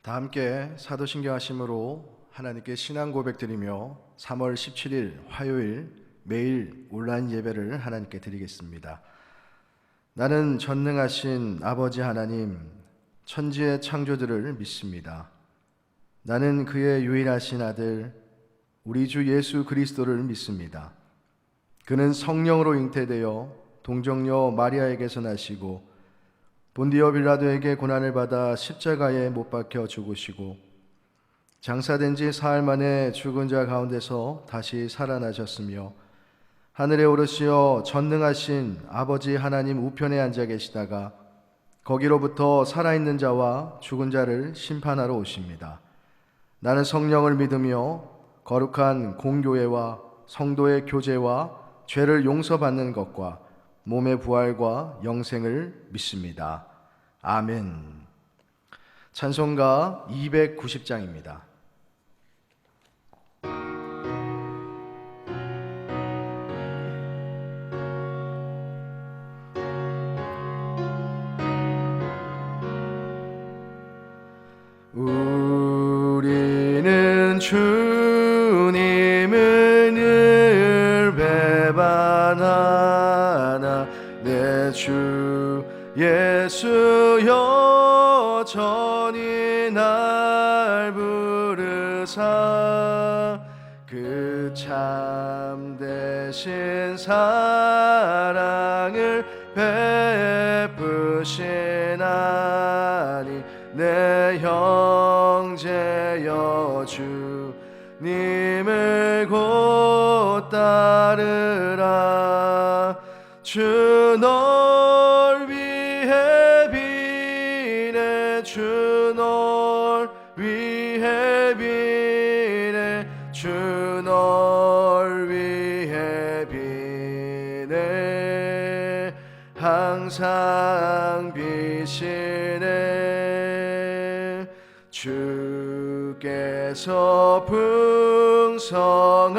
다 함께 사도신경하심으로 하나님께 신앙 고백드리며 3월 17일 화요일 매일 온라인 예배를 하나님께 드리겠습니다. 나는 전능하신 아버지 하나님, 천지의 창조들을 믿습니다. 나는 그의 유일하신 아들, 우리 주 예수 그리스도를 믿습니다. 그는 성령으로 잉태되어 동정녀 마리아에게서 나시고 본디오 빌라도에게 고난을 받아 십자가에 못 박혀 죽으시고 장사된 지 사흘 만에 죽은 자 가운데서 다시 살아나셨으며 하늘에 오르시어 전능하신 아버지 하나님 우편에 앉아 계시다가 거기로부터 살아있는 자와 죽은 자를 심판하러 오십니다. 나는 성령을 믿으며 거룩한 공교회와 성도의 교제와 죄를 용서받는 것과 몸의 부활과 영생을 믿습니다. 아멘. 찬송가 290장입니다. 우리는 주님을 늘 배반하나 내 주 예수 여전히 날 부르사 그 참되신 사랑을 베푸시나니 내 형제여 주님을 곧 따르라. 주 널 위해 비네 주 널 위해 비네 주 널 위해 비네 항상 비시네. 주께서 풍성한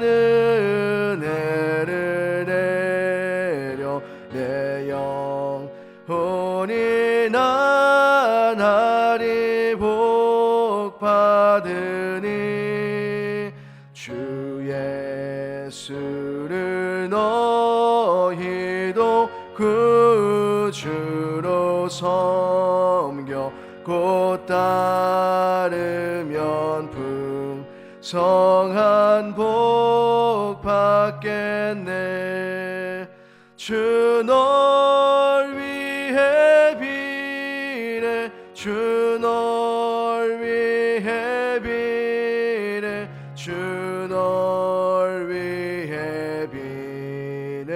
은혜를 내려 내 영혼이 나날이 복 받으니 주 예수를 너희도 구주로 섬겨 곧 따르면 풍성한 복 받겠네. 주 널 위해 비네 주 널 위해 비네 주 널 위해 비네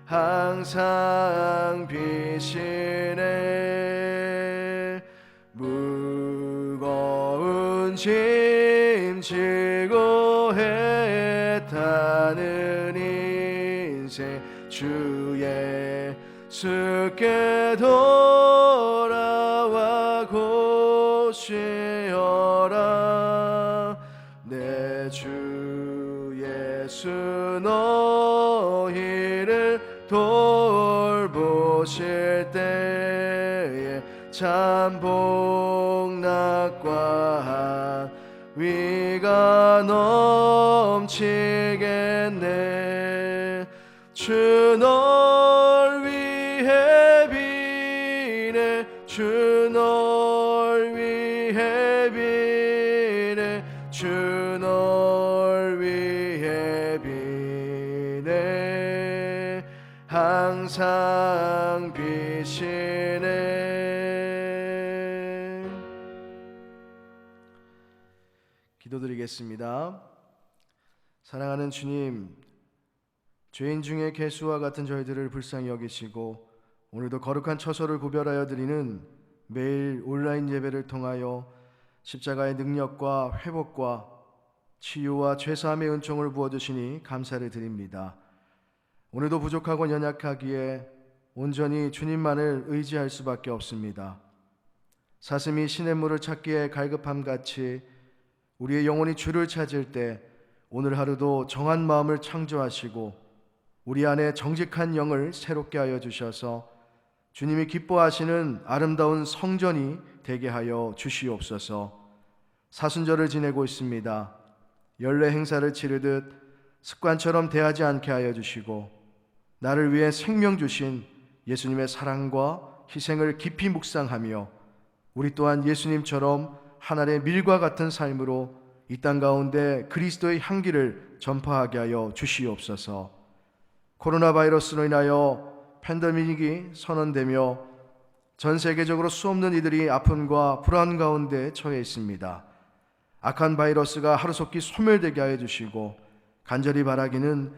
항상 비시네. 무거운 짐 지고 애타는 인생 주 예수께 돌아와 곧 쉬어라. 내 주 예수 너희를 돌보실 때에 참 복락과 위가 넘치겠네. 주 널 위해 비네 주 널 위해 비네 주 널 위해 비네 항상 비시네. 기도드리겠습니다. 사랑하는 주님, 죄인 중에 개수와 같은 저희들을 불쌍히 여기시고 오늘도 거룩한 처소를 구별하여 드리는 매일 온라인 예배를 통하여 십자가의 능력과 회복과 치유와 죄사함의 은총을 부어주시니 감사를 드립니다. 오늘도 부족하고 연약하기에 온전히 주님만을 의지할 수밖에 없습니다. 사슴이 시냇물을 찾기에 갈급함같이 우리의 영혼이 주를 찾을 때 오늘 하루도 정한 마음을 창조하시고 우리 안에 정직한 영을 새롭게 하여 주셔서 주님이 기뻐하시는 아름다운 성전이 되게 하여 주시옵소서. 사순절을 지내고 있습니다. 연례 행사를 치르듯 습관처럼 대하지 않게 하여 주시고 나를 위해 생명 주신 예수님의 사랑과 희생을 깊이 묵상하며 우리 또한 예수님처럼 하늘의 밀과 같은 삶으로 이 땅 가운데 그리스도의 향기를 전파하게 하여 주시옵소서. 코로나 바이러스로 인하여 팬데믹이 선언되며 전 세계적으로 수없는 이들이 아픔과 불안 가운데 처해 있습니다. 악한 바이러스가 하루속히 소멸되게 하여 주시고 간절히 바라기는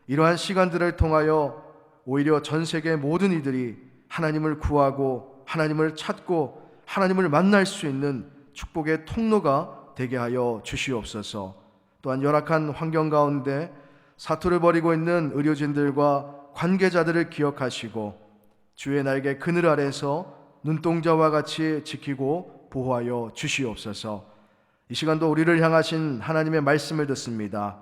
이러한 시간들을 통하여 오히려 전 세계 모든 이들이 하나님을 구하고 하나님을 찾고 하나님을 만날 수 있는 축복의 통로가 되게 하여 주시옵소서. 또한 열악한 환경 가운데 사투를 벌이고 있는 의료진들과 관계자들을 기억하시고 주의 날개 그늘 아래서 눈동자와 같이 지키고 보호하여 주시옵소서. 이 시간도 우리를 향하신 하나님의 말씀을 듣습니다.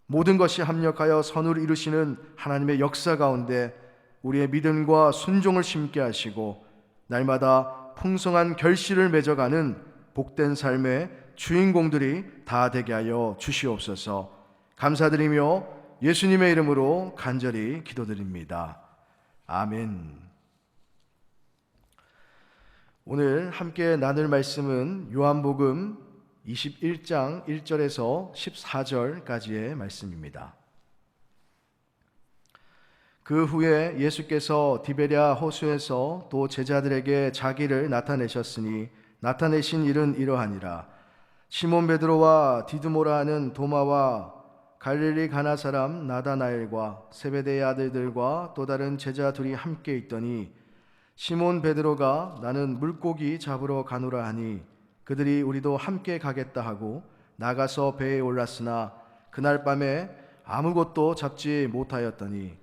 모든 것이 합력하여 선을 이루시는 하나님의 역사 가운데 우리의 믿음과 순종을 심게 하시고 날마다 풍성한 결실을 맺어가는 복된 삶의 주인공들이 다 되게 하여 주시옵소서. 감사드리며 예수님의 이름으로 간절히 기도드립니다. 아멘. 오늘 함께 나눌 말씀은 요한복음 21장 1절에서 14절까지의 말씀입니다. 그 후에 예수께서 디베랴 호수에서 또 제자들에게 자기를 나타내셨으니 나타내신 일은 이러하니라. 시몬 베드로와 디두모라 하는 도마와 갈릴리 가나 사람 나다나엘과 세베대의 아들들과 또 다른 제자 둘이 함께 있더니 시몬 베드로가 나는 물고기 잡으러 가노라 하니 그들이 우리도 함께 가겠다 하고 나가서 배에 올랐으나 그날 밤에 아무것도 잡지 못하였더니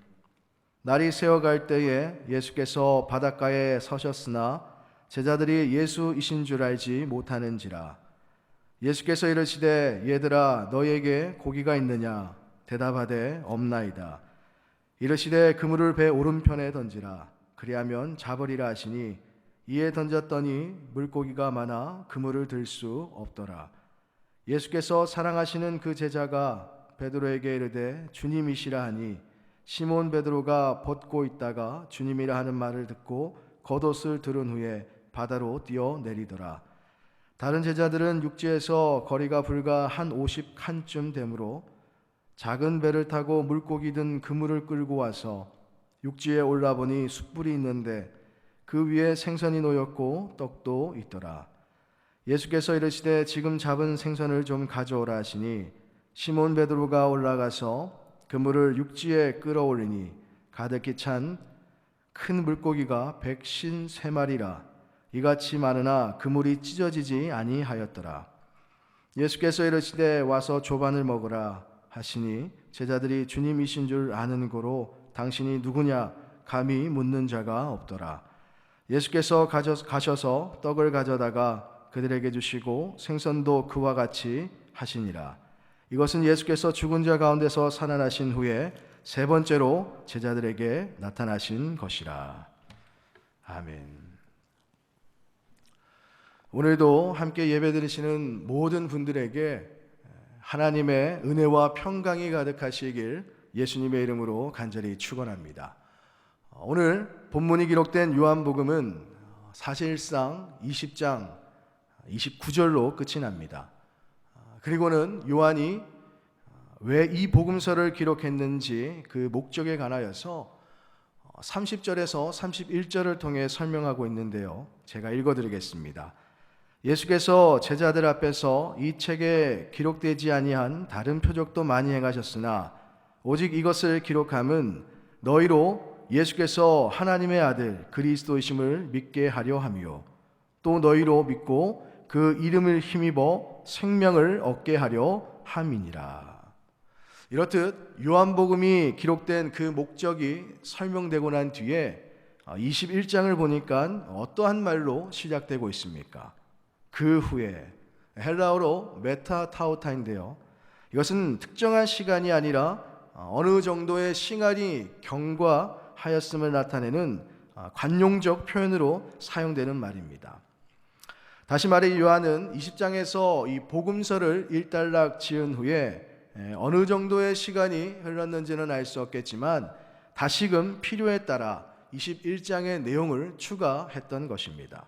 날이 새어갈 때에 예수께서 바닷가에 서셨으나 제자들이 예수이신 줄 알지 못하는지라. 예수께서 이르시되 얘들아 너희에게 고기가 있느냐 대답하되 없나이다. 이르시되 그물을 배 오른편에 던지라. 그리하면 잡으리라 하시니 이에 던졌더니 물고기가 많아 그물을 들 수 없더라. 예수께서 사랑하시는 그 제자가 베드로에게 이르되 주님이시라 하니 시몬 베드로가 벗고 있다가 주님이라 하는 말을 듣고 겉옷을 들은 후에 바다로 뛰어내리더라. 다른 제자들은 육지에서 거리가 불과 한 50칸쯤 되므로 작은 배를 타고 물고기 든 그물을 끌고 와서 육지에 올라보니 숯불이 있는데 그 위에 생선이 놓였고 떡도 있더라. 예수께서 이르시되 지금 잡은 생선을 좀 가져오라 하시니 시몬 베드로가 올라가서 그물을 육지에 끌어올리니 가득히 찬 큰 물고기가 153마리라. 이같이 많으나 그물이 찢어지지 아니하였더라. 예수께서 이르시되 와서 조반을 먹으라 하시니 제자들이 주님이신 줄 아는 고로 당신이 누구냐 감히 묻는 자가 없더라. 예수께서 가셔서 떡을 가져다가 그들에게 주시고 생선도 그와 같이 하시니라. 이것은 예수께서 죽은 자 가운데서 살아나신 후에 세 번째로 제자들에게 나타나신 것이라. 아멘. 오늘도 함께 예배드리시는 모든 분들에게 하나님의 은혜와 평강이 가득하시길 예수님의 이름으로 간절히 축원합니다. 오늘 본문이 기록된 요한복음은 사실상 20장 29절로 끝이 납니다. 그리고는 요한이 왜 이 복음서를 기록했는지 그 목적에 관하여서 30절에서 31절을 통해 설명하고 있는데요. 제가 읽어드리겠습니다. 예수께서 제자들 앞에서 이 책에 기록되지 아니한 다른 표적도 많이 행하셨으나 오직 이것을 기록함은 너희로 예수께서 하나님의 아들 그리스도이심을 믿게 하려 함이요 또 너희로 믿고 그 이름을 힘입어 생명을 얻게 하려 함이니라. 이렇듯 요한복음이 기록된 그 목적이 설명되고 난 뒤에 21장을 보니까 어떠한 말로 시작되고 있습니까? 그 후에, 헬라어로 메타타우타인데요. 이것은 특정한 시간이 아니라 어느 정도의 시간이 경과하였음을 나타내는 관용적 표현으로 사용되는 말입니다. 다시 말해 요한은 20장에서 이 복음서를 일단락 지은 후에 어느 정도의 시간이 흘렀는지는 알 수 없겠지만 다시금 필요에 따라 21장의 내용을 추가했던 것입니다.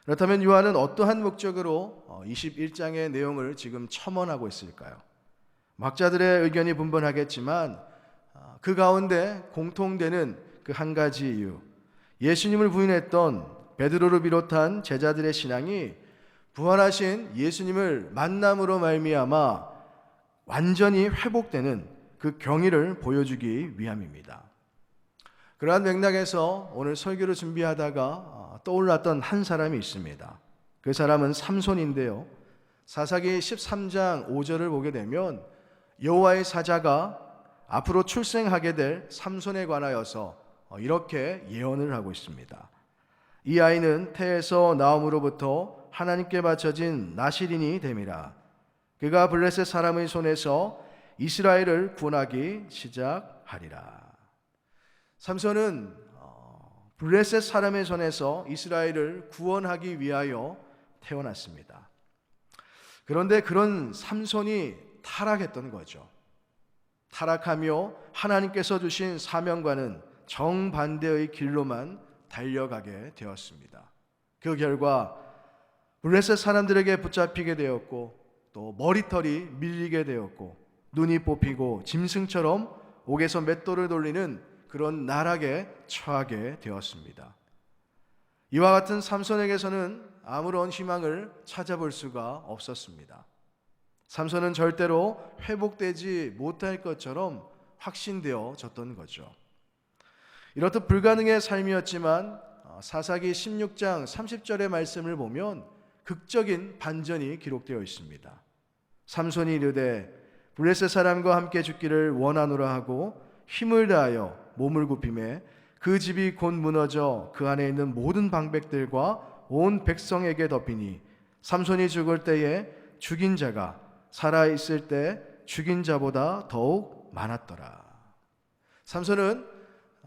그렇다면 요한은 어떠한 목적으로 21장의 내용을 지금 첨언하고 있을까요? 학자들의 의견이 분분하겠지만 그 가운데 공통되는 그 한 가지 이유, 예수님을 부인했던 베드로를 비롯한 제자들의 신앙이 부활하신 예수님을 만남으로 말미암아 완전히 회복되는 그 경위를 보여주기 위함입니다. 그러한 맥락에서 오늘 설교를 준비하다가 떠올랐던 한 사람이 있습니다. 그 사람은 삼손인데요. 사사기 13장 5절을 보게 되면 여호와의 사자가 앞으로 출생하게 될 삼손에 관하여서 이렇게 예언을 하고 있습니다. 이 아이는 태에서 나옴으로부터 하나님께 바쳐진 나실인이 됨이라. 그가 블레셋 사람의 손에서 이스라엘을 구원하기 시작하리라. 삼손은 블레셋 사람의 손에서 이스라엘을 구원하기 위하여 태어났습니다. 그런데 그런 삼손이 타락했던 거죠. 타락하며 하나님께서 주신 사명과는 정반대의 길로만 달려가게 되었습니다. 그 결과 블레셋 사람들에게 붙잡히게 되었고 또 머리털이 밀리게 되었고 눈이 뽑히고 짐승처럼 옥에서 맷돌을 돌리는 그런 나락에 처하게 되었습니다. 이와 같은 삼손에게서는 아무런 희망을 찾아볼 수가 없었습니다. 삼손은 절대로 회복되지 못할 것처럼 확신되어졌던 거죠. 이렇듯 불가능의 삶이었지만 사사기 16장 30절의 말씀을 보면 극적인 반전이 기록되어 있습니다. 삼손이 이르되 블레셋 사람과 함께 죽기를 원하노라 하고 힘을 다하여 몸을 굽히매 그 집이 곧 무너져 그 안에 있는 모든 방백들과 온 백성에게 덮이니 삼손이 죽을 때에 죽인 자가 살아있을 때 죽인 자보다 더욱 많았더라. 삼손은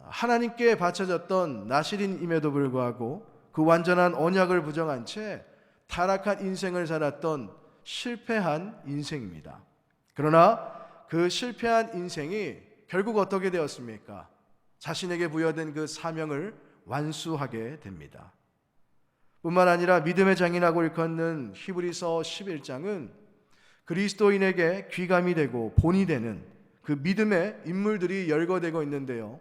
하나님께 바쳐졌던 나실인임에도 불구하고 그 완전한 언약을 부정한 채 타락한 인생을 살았던 실패한 인생입니다. 그러나 그 실패한 인생이 결국 어떻게 되었습니까? 자신에게 부여된 그 사명을 완수하게 됩니다. 뿐만 아니라 믿음의 장인하고 일컫는 히브리서 11장은 그리스도인에게 귀감이 되고 본이 되는 그 믿음의 인물들이 열거되고 있는데요.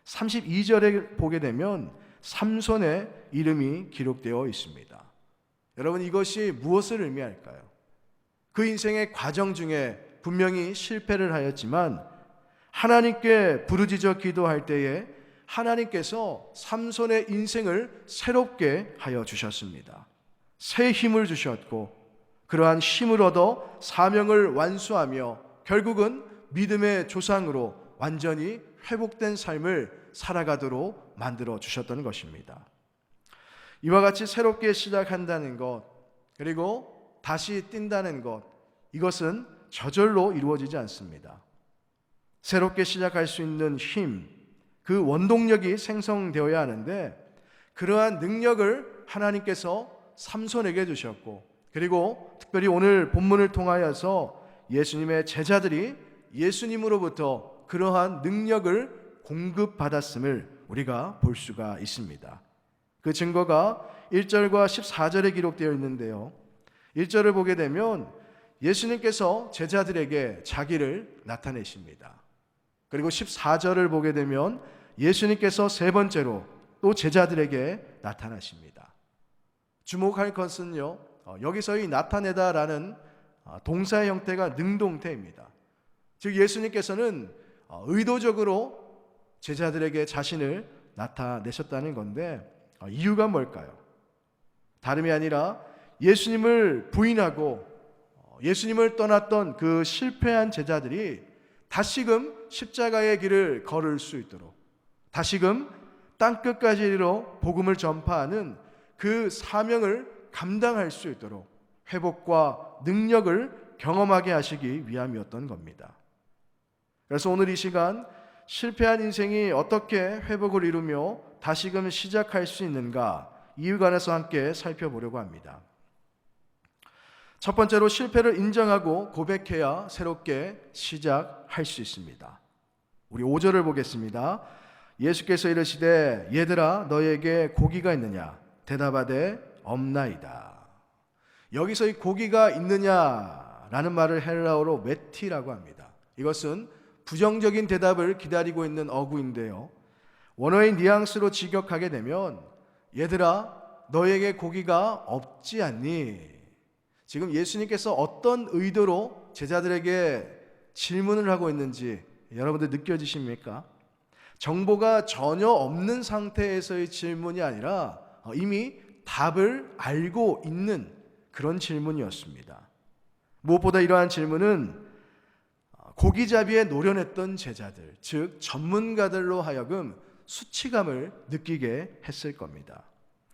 32절에 보게 되면 삼손의 이름이 기록되어 있습니다. 여러분, 이것이 무엇을 의미할까요? 그 인생의 과정 중에 분명히 실패를 하였지만 하나님께 부르짖어 기도할 때에 하나님께서 삼손의 인생을 새롭게 하여 주셨습니다. 새 힘을 주셨고 그러한 힘을 얻어 사명을 완수하며 결국은 믿음의 조상으로 완전히 회복된 삶을 살아가도록 만들어 주셨던 것입니다. 이와 같이 새롭게 시작한다는 것, 그리고 다시 뛴다는 것, 이것은 저절로 이루어지지 않습니다. 새롭게 시작할 수 있는 힘, 그 원동력이 생성되어야 하는데 그러한 능력을 하나님께서 삼손에게 주셨고, 그리고 특별히 오늘 본문을 통하여서 예수님의 제자들이 예수님으로부터 그러한 능력을 공급받았음을 우리가 볼 수가 있습니다. 그 증거가 1절과 14절에 기록되어 있는데요. 1절을 보게 되면 예수님께서 제자들에게 자기를 나타내십니다. 그리고 14절을 보게 되면 예수님께서 세 번째로 또 제자들에게 나타나십니다. 주목할 것은요, 여기서의 나타내다라는 동사의 형태가 능동태입니다. 즉 예수님께서는 의도적으로 제자들에게 자신을 나타내셨다는 건데 이유가 뭘까요? 다름이 아니라 예수님을 부인하고 예수님을 떠났던 그 실패한 제자들이 다시금 십자가의 길을 걸을 수 있도록, 다시금 땅끝까지 이르러 복음을 전파하는 그 사명을 감당할 수 있도록 회복과 능력을 경험하게 하시기 위함이었던 겁니다. 그래서 오늘 이 시간 실패한 인생이 어떻게 회복을 이루며 다시금 시작할 수 있는가, 이에 관해서 함께 살펴보려고 합니다. 첫 번째로 실패를 인정하고 고백해야 새롭게 시작할 수 있습니다. 우리 5절을 보겠습니다. 예수께서 이르시되 얘들아 너에게 고기가 있느냐? 대답하되 없나이다. 여기서 이 고기가 있느냐라는 말을 헬라어로 메티라고 합니다. 이것은 부정적인 대답을 기다리고 있는 어구인데요, 원어의 뉘앙스로 직역하게 되면 얘들아 너에게 고기가 없지 않니? 지금 예수님께서 어떤 의도로 제자들에게 질문을 하고 있는지 여러분들 느껴지십니까? 정보가 전혀 없는 상태에서의 질문이 아니라 이미 답을 알고 있는 그런 질문이었습니다. 무엇보다 이러한 질문은 고기잡이에 노련했던 제자들, 즉 전문가들로 하여금 수치감을 느끼게 했을 겁니다.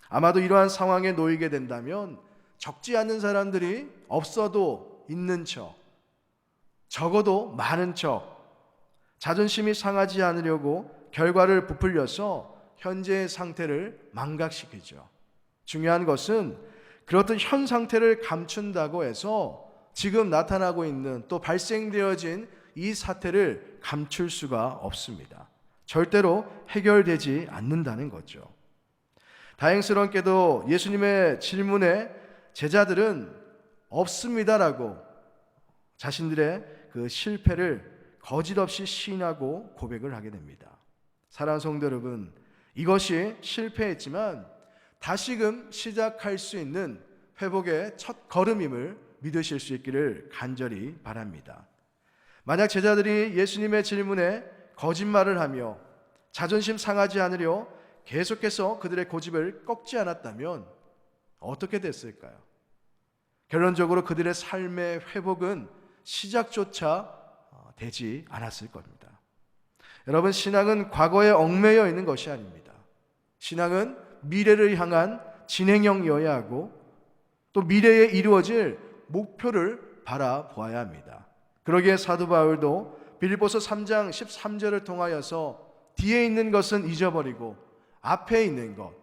아마도 이러한 상황에 놓이게 된다면 적지 않은 사람들이 없어도 있는 척, 적어도 많은 척, 자존심이 상하지 않으려고 결과를 부풀려서 현재의 상태를 망각시키죠. 중요한 것은 그렇듯 현 상태를 감춘다고 해서 지금 나타나고 있는 또 발생되어진 이 사태를 감출 수가 없습니다. 절대로 해결되지 않는다는 거죠. 다행스럽게도 예수님의 질문에 제자들은 없습니다라고 자신들의 그 실패를 거짓 없이 시인하고 고백을 하게 됩니다. 사랑하는 성도 여러분, 이것이 실패했지만 다시금 시작할 수 있는 회복의 첫 걸음임을 믿으실 수 있기를 간절히 바랍니다. 만약 제자들이 예수님의 질문에 거짓말을 하며 자존심 상하지 않으려 계속해서 그들의 고집을 꺾지 않았다면 어떻게 됐을까요? 결론적으로 그들의 삶의 회복은 시작조차 되지 않았을 겁니다. 여러분, 신앙은 과거에 얽매여 있는 것이 아닙니다. 신앙은 미래를 향한 진행형이어야 하고 또 미래에 이루어질 목표를 바라보아야 합니다. 그러기에 사도 바울도 빌립보서 3장 13절을 통하여서 뒤에 있는 것은 잊어버리고 앞에 있는 것,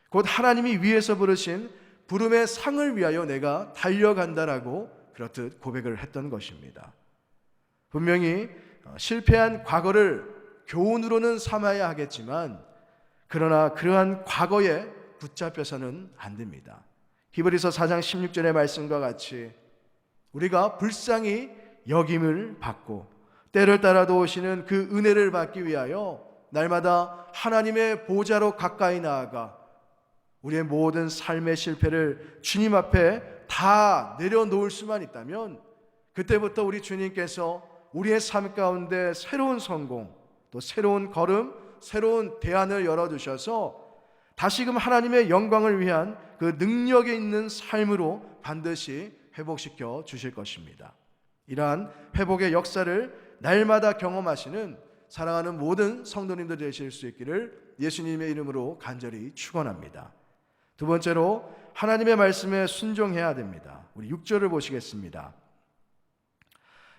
곧 하나님이 위에서 부르신 부름의 상을 위하여 내가 달려간다라고 그렇듯 고백을 했던 것입니다. 분명히 실패한 과거를 교훈으로는 삼아야 하겠지만 그러나 그러한 과거에 붙잡혀서는 안 됩니다. 히브리서 4장 16절의 말씀과 같이 우리가 불쌍히 여김을 받고 때를 따라 도우시는 그 은혜를 받기 위하여 날마다 하나님의 보좌로 가까이 나아가 우리의 모든 삶의 실패를 주님 앞에 다 내려놓을 수만 있다면 그때부터 우리 주님께서 우리의 삶 가운데 새로운 성공, 또 새로운 걸음, 새로운 대안을 열어두셔서 다시금 하나님의 영광을 위한 그 능력에 있는 삶으로 반드시 회복시켜 주실 것입니다. 이러한 회복의 역사를 날마다 경험하시는 사랑하는 모든 성도님들 되실 수 있기를 예수님의 이름으로 간절히 축원합니다. 두 번째로 하나님의 말씀에 순종해야 됩니다. 우리 6절을 보시겠습니다.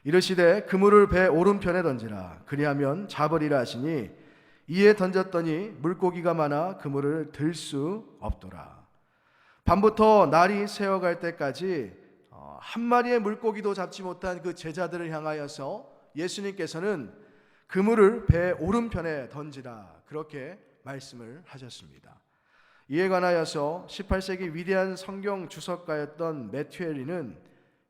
이르시되 그물을 배 오른편에 던지라 그리하면 잡으리라 하시니 이에 던졌더니 물고기가 많아 그물을 들 수 없더라. 밤부터 날이 새어갈 때까지 한 마리의 물고기도 잡지 못한 그 제자들을 향하여서 예수님께서는 그물을 배 오른편에 던지라 그렇게 말씀을 하셨습니다. 이에 관하여서 18세기 위대한 성경 주석가였던 매튜엘리는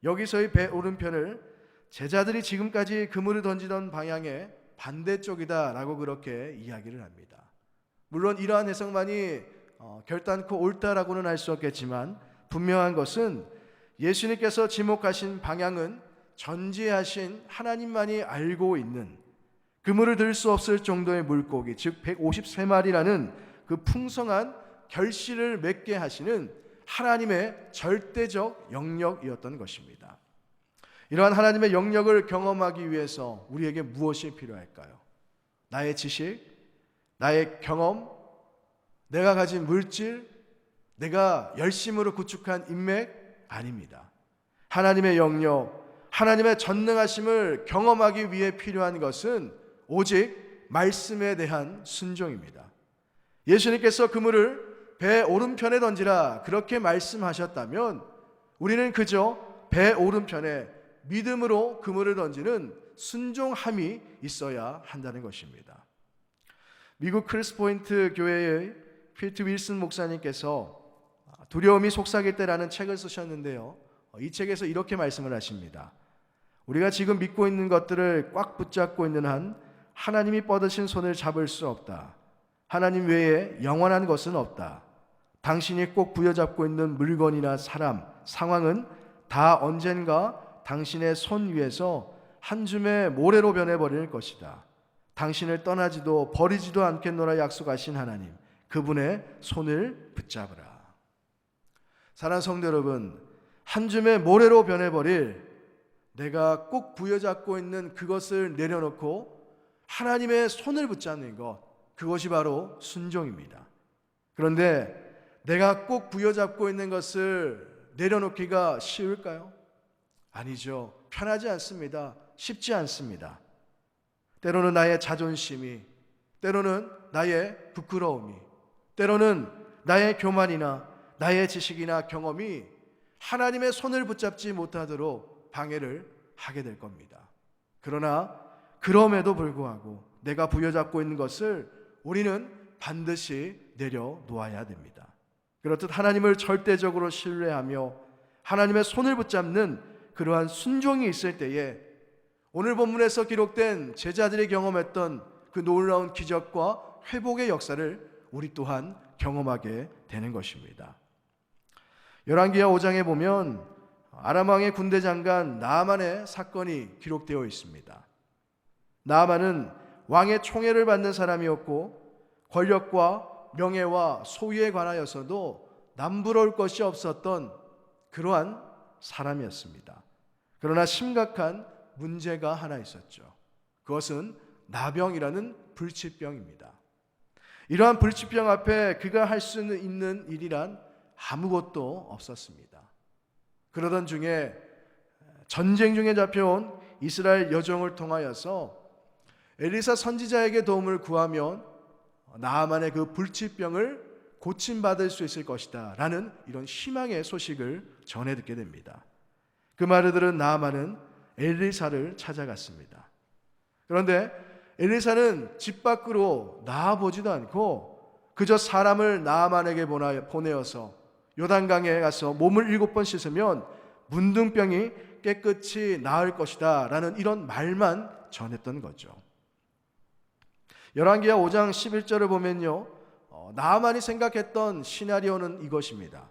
여기서의 배 오른편을 제자들이 지금까지 그물을 던지던 방향의 반대쪽이다라고 그렇게 이야기를 합니다. 물론 이러한 해석만이 결단코 옳다라고는 할 수 없겠지만 분명한 것은 예수님께서 지목하신 방향은 전지하신 하나님만이 알고 있는 그물을 들 수 없을 정도의 물고기, 즉 153마리라는 그 풍성한 결실을 맺게 하시는 하나님의 절대적 영역이었던 것입니다. 이러한 하나님의 영역을 경험하기 위해서 우리에게 무엇이 필요할까요? 나의 지식, 나의 경험, 내가 가진 물질, 내가 열심으로 구축한 인맥 아닙니다. 하나님의 영역, 하나님의 전능하심을 경험하기 위해 필요한 것은 오직 말씀에 대한 순종입니다. 예수님께서 그물을 배 오른편에 던지라 그렇게 말씀하셨다면 우리는 그저 배 오른편에 믿음으로 그물을 던지는 순종함이 있어야 한다는 것입니다. 미국 크리스포인트 교회의 필트 윌슨 목사님께서 두려움이 속삭일 때라는 책을 쓰셨는데요, 이 책에서 이렇게 말씀을 하십니다. 우리가 지금 믿고 있는 것들을 꽉 붙잡고 있는 한 하나님이 뻗으신 손을 잡을 수 없다. 하나님 외에 영원한 것은 없다. 당신이 꼭 부여잡고 있는 물건이나 사람, 상황은 다 언젠가 당신의 손 위에서 한 줌의 모래로 변해버릴 것이다. 당신을 떠나지도 버리지도 않겠노라 약속하신 하나님, 그분의 손을 붙잡으라. 사랑하는 성도 여러분, 한 줌의 모래로 변해버릴 내가 꼭 부여잡고 있는 그것을 내려놓고 하나님의 손을 붙잡는 것, 그것이 바로 순종입니다. 그런데 내가 꼭 부여잡고 있는 것을 내려놓기가 쉬울까요? 아니죠. 편하지 않습니다. 쉽지 않습니다. 때로는 나의 자존심이, 때로는 나의 부끄러움이, 때로는 나의 교만이나 나의 지식이나 경험이 하나님의 손을 붙잡지 못하도록 방해를 하게 될 겁니다. 그러나 그럼에도 불구하고 내가 부여잡고 있는 것을 우리는 반드시 내려놓아야 됩니다. 그렇듯 하나님을 절대적으로 신뢰하며 하나님의 손을 붙잡는 그러한 순종이 있을 때에 오늘 본문에서 기록된 제자들이 경험했던 그 놀라운 기적과 회복의 역사를 우리 또한 경험하게 되는 것입니다. 열왕기하 5장에 보면 아람 왕의 군대 장관 나아만의 사건이 기록되어 있습니다. 나아만은 왕의 총애를 받는 사람이었고 권력과 명예와 소유에 관하여서도 남부러울 것이 없었던 그러한 사람이었습니다. 그러나 심각한 문제가 하나 있었죠. 그것은 나병이라는 불치병입니다. 이러한 불치병 앞에 그가 할 수 있는 일이란 아무것도 없었습니다. 그러던 중에 전쟁 중에 잡혀온 이스라엘 여종을 통하여서 엘리사 선지자에게 도움을 구하면 나아만의 그 불치병을 고침받을 수 있을 것이다 라는 이런 희망의 소식을 전해 듣게 됩니다. 그 말을 들은 나아만은 엘리사를 찾아갔습니다. 그런데 엘리사는 집 밖으로 나와보지도 않고 그저 사람을 나아만에게 보내어서 요단강에 가서 몸을 7번 씻으면 문둥병이 깨끗이 나을 것이다 라는 이런 말만 전했던 거죠. 열왕기하 5장 11절을 보면요, 나아만이 생각했던 시나리오는 이것입니다.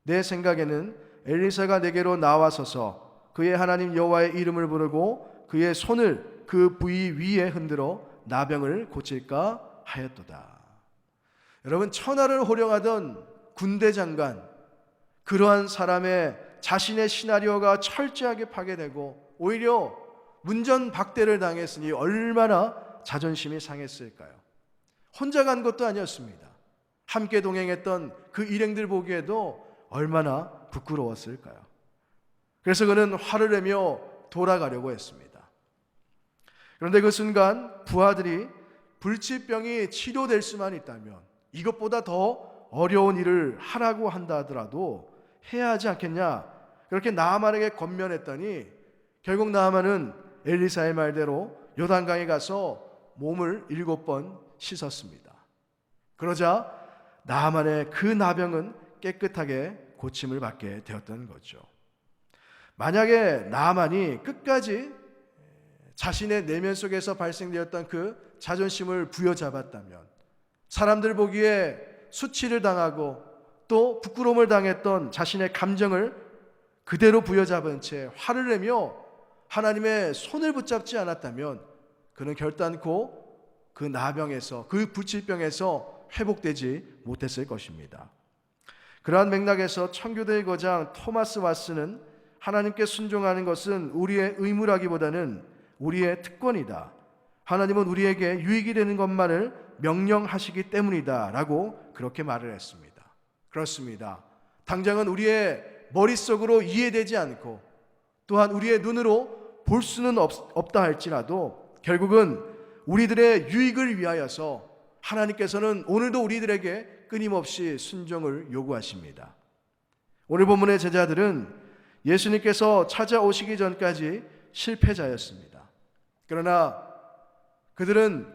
내 생각에는 엘리사가 내게로 나와서서 그의 하나님 여호와의 이름을 부르고 그의 손을 그 부위 위에 흔들어 나병을 고칠까 하였도다. 여러분, 천하를 호령하던 군대 장관, 그러한 사람의 자신의 시나리오가 철저하게 파괴되고 오히려 문전박대를 당했으니 얼마나 자존심이 상했을까요? 혼자 간 것도 아니었습니다. 함께 동행했던 그 일행들 보기에도 얼마나 부끄러웠을까요? 그래서 그는 화를 내며 돌아가려고 했습니다. 그런데 그 순간 부하들이 불치병이 치료될 수만 있다면 이것보다 더 어려운 일을 하라고 한다 하더라도 해야 하지 않겠냐, 그렇게 나아만에게 권면했더니 결국 나아만은 엘리사의 말대로 요단강에 가서 몸을 7번 씻었습니다. 그러자 나아만의 그 나병은 깨끗하게 고침을 받게 되었던 거죠. 만약에 나아만이 끝까지 자신의 내면 속에서 발생되었던 그 자존심을 부여잡았다면, 사람들 보기에 수치를 당하고 또 부끄러움을 당했던 자신의 감정을 그대로 부여잡은 채 화를 내며 하나님의 손을 붙잡지 않았다면 그는 결단코 그 나병에서, 그 불치병에서 회복되지 못했을 것입니다. 그러한 맥락에서 청교도의 거장 토마스 왓슨은 하나님께 순종하는 것은 우리의 의무라기보다는 우리의 특권이다. 하나님은 우리에게 유익이 되는 것만을 명령하시기 때문이다 라고 그렇게 말을 했습니다. 그렇습니다. 당장은 우리의 머릿속으로 이해되지 않고 또한 우리의 눈으로 볼 수는 없다 할지라도 결국은 우리들의 유익을 위하여서 하나님께서는 오늘도 우리들에게 끊임없이 순종을 요구하십니다. 오늘 본문의 제자들은 예수님께서 찾아오시기 전까지 실패자였습니다. 그러나 그들은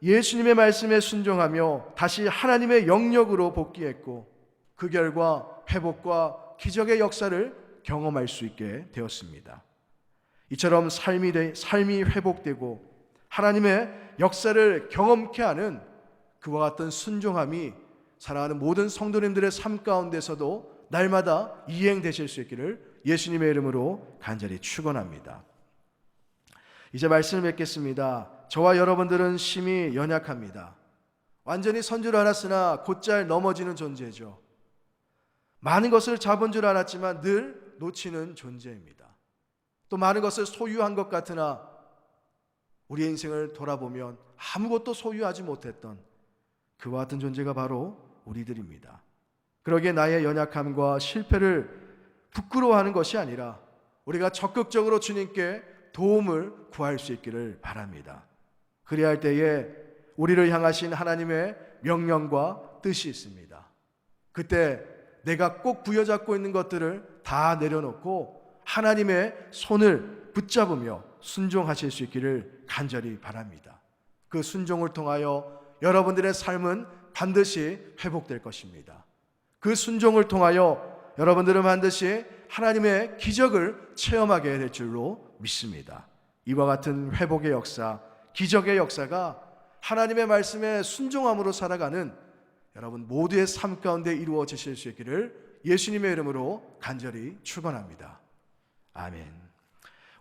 예수님의 말씀에 순종하며 다시 하나님의 영역으로 복귀했고 그 결과 회복과 기적의 역사를 경험할 수 있게 되었습니다. 이처럼 삶이 회복되고 하나님의 역사를 경험케 하는 그와 같은 순종함이 사랑하는 모든 성도님들의 삶 가운데서도 날마다 이행되실 수 있기를 예수님의 이름으로 간절히 축원합니다. 이제 말씀을 맺겠습니다. 저와 여러분들은 심히 연약합니다. 완전히 선 줄 알았으나 곧잘 넘어지는 존재죠. 많은 것을 잡은 줄 알았지만 늘 놓치는 존재입니다. 또 많은 것을 소유한 것 같으나 우리의 인생을 돌아보면 아무것도 소유하지 못했던 그와 같은 존재가 바로 우리들입니다. 그러기에 나의 연약함과 실패를 부끄러워하는 것이 아니라 우리가 적극적으로 주님께 도움을 구할 수 있기를 바랍니다. 그래야 할 때에 우리를 향하신 하나님의 명령과 뜻이 있습니다. 그때 내가 꼭 부여잡고 있는 것들을 다 내려놓고 하나님의 손을 붙잡으며 순종하실 수 있기를 간절히 바랍니다. 그 순종을 통하여 여러분들의 삶은 반드시 회복될 것입니다. 그 순종을 통하여 여러분들은 반드시 하나님의 기적을 체험하게 될 줄로 믿습니다. 이와 같은 회복의 역사, 기적의 역사가 하나님의 말씀에 순종함으로 살아가는 여러분 모두의 삶 가운데 이루어지실 수 있기를 예수님의 이름으로 간절히 축원합니다. 아멘.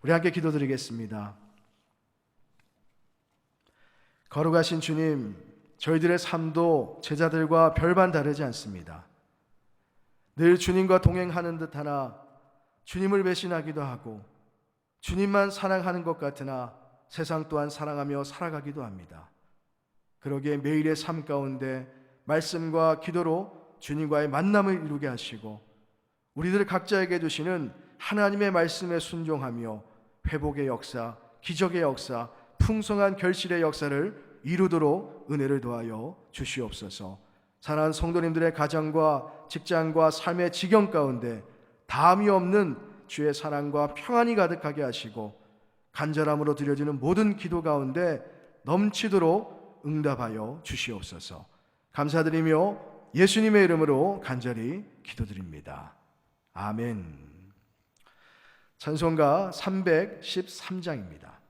우리 함께 기도드리겠습니다. 거룩하신 주님, 저희들의 삶도 제자들과 별반 다르지 않습니다. 늘 주님과 동행하는 듯 하나 주님을 배신하기도 하고 주님만 사랑하는 것 같으나 세상 또한 사랑하며 살아가기도 합니다. 그러기에 매일의 삶 가운데 말씀과 기도로 주님과의 만남을 이루게 하시고 우리들 각자에게 주시는 하나님의 말씀에 순종하며 회복의 역사, 기적의 역사, 풍성한 결실의 역사를 이루도록 은혜를 더하여 주시옵소서. 사랑하는 성도님들의 가정과 직장과 삶의 지경 가운데 다함이 없는 주의 사랑과 평안이 가득하게 하시고 간절함으로 드려지는 모든 기도 가운데 넘치도록 응답하여 주시옵소서. 감사드리며 예수님의 이름으로 간절히 기도드립니다. 아멘. 찬송가 313장입니다.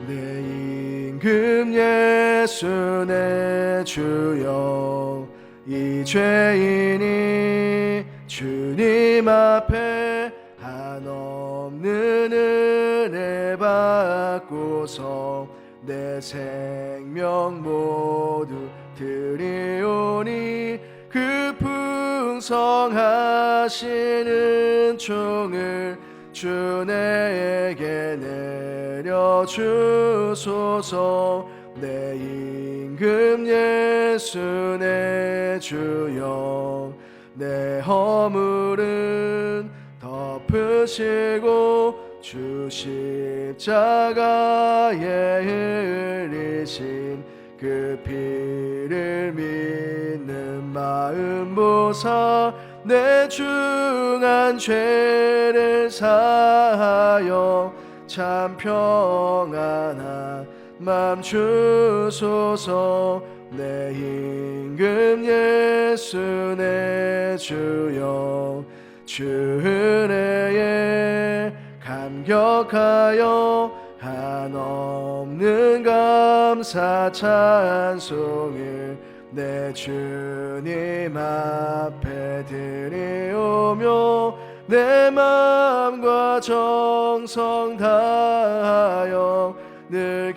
내 임금 예수 내 주여 이 죄인이 주님 앞에 한없는 은혜 받고서 내 생명 모두 드리오니 그 풍성하신 총을 주 내게 내려주소서. 내 임금 예수 내 주여 내 허물은 덮으시고 주 십자가에 흘리신 그 피를 믿는 마음 보사 내 중한 죄를 사하여 참 평안한 맘 주소서. 내 임금 예수 내 주여 주 은혜에 감격하여 한없는 감사 찬송을 내 주님 앞에 드리오며 내 마음과 정성 다하여 늘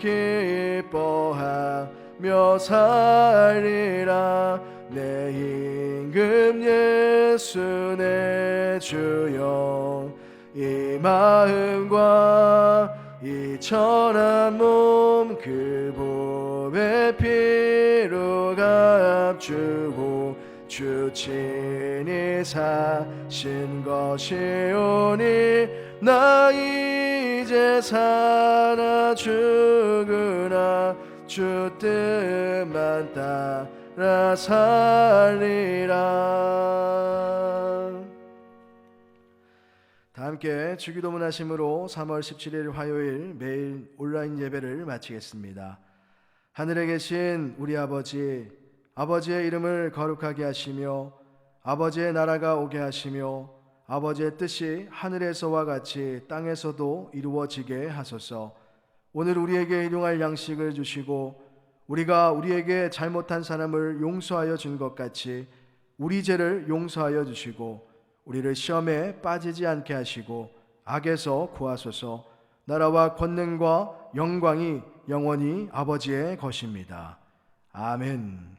기뻐하며 살리라. 내 임금 예수 내 주여 이 마음과 이 천한 몸 그 보배 피로 값주고 주 친히 사신 것이오니 나 이제 살아 죽으나 주 뜻만 따라 살리라. 다 함께 주기도문 하심으로 3월 17일 화요일 매일 온라인 예배를 마치겠습니다. 하늘에 계신 우리 아버지, 아버지의 이름을 거룩하게 하시며 아버지의 나라가 오게 하시며 아버지의 뜻이 하늘에서와 같이 땅에서도 이루어지게 하소서. 오늘 우리에게 일용할 양식을 주시고 우리가 우리에게 잘못한 사람을 용서하여 준 것 같이 우리 죄를 용서하여 주시고 우리를 시험에 빠지지 않게 하시고 악에서 구하소서. 나라와 권능과 영광이 영원히 아버지의 것입니다. 아멘.